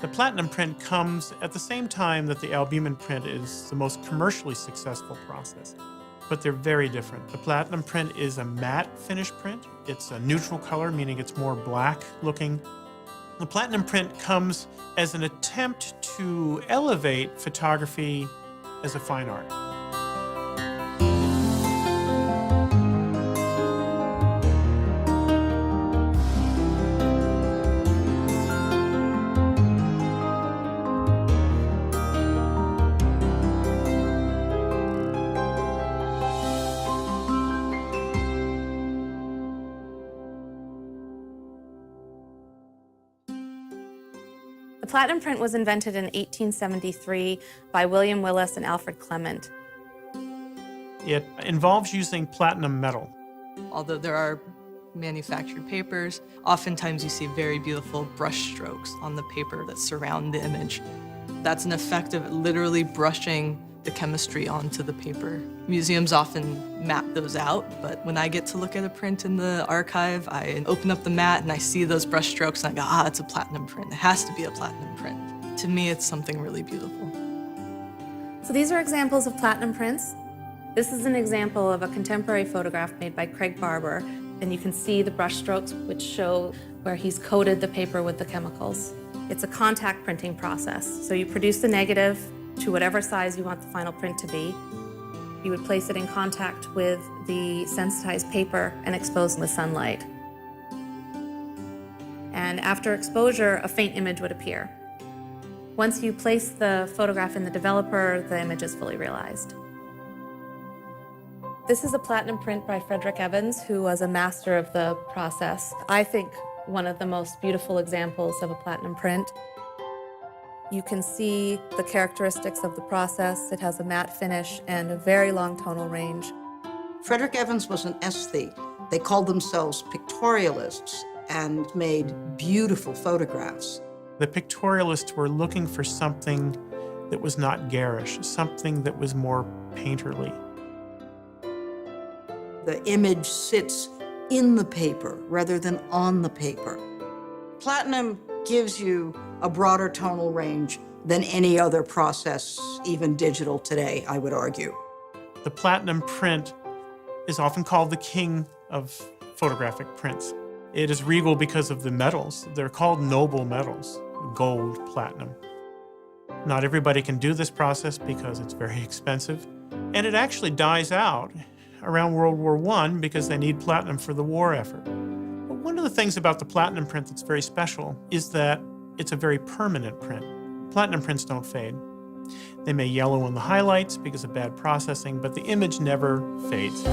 The platinum print comes at the same time that the albumin print is the most commercially successful process, but they're very different. The platinum print is a matte finish print. It's a neutral color, meaning it's more black looking. The platinum print comes as an attempt to elevate photography as a fine art. The platinum print was invented in 1873 by William Willis and Alfred Clement. It involves using platinum metal. Although there are manufactured papers, oftentimes you see very beautiful brush strokes on the paper that surround the image. That's an effect of literally brushing the chemistry onto the paper. Museums often map those out, but when I get to look at a print in the archive, I open up the mat and I see those brush strokes and I go, ah, it's a platinum print. It has to be a platinum print. To me, it's something really beautiful. So these are examples of platinum prints. This is an example of a contemporary photograph made by Craig Barber, and you can see the brush strokes which show where he's coated the paper with the chemicals. It's a contact printing process. So you produce the negative to whatever size you want the final print to be. You would place it in contact with the sensitized paper and expose in the sunlight. And after exposure, a faint image would appear. Once you place the photograph in the developer, the image is fully realized. This is a platinum print by Frederick Evans, who was a master of the process. I think one of the most beautiful examples of a platinum print. You can see the characteristics of the process. It has a matte finish and a very long tonal range. Frederick Evans was an Este. They called themselves pictorialists and made beautiful photographs. The pictorialists were looking for something that was not garish, something that was more painterly. The image sits in the paper rather than on the paper. Platinum gives you a broader tonal range than any other process, even digital today, I would argue. The platinum print is often called the king of photographic prints. It is regal because of the metals. They're called noble metals, gold, platinum. Not everybody can do this process because it's very expensive, and it actually dies out around World War I because they need platinum for the war effort. But one of the things about the platinum print that's very special is that it's a very permanent print. Platinum prints don't fade. They may yellow in the highlights because of bad processing, but the image never fades.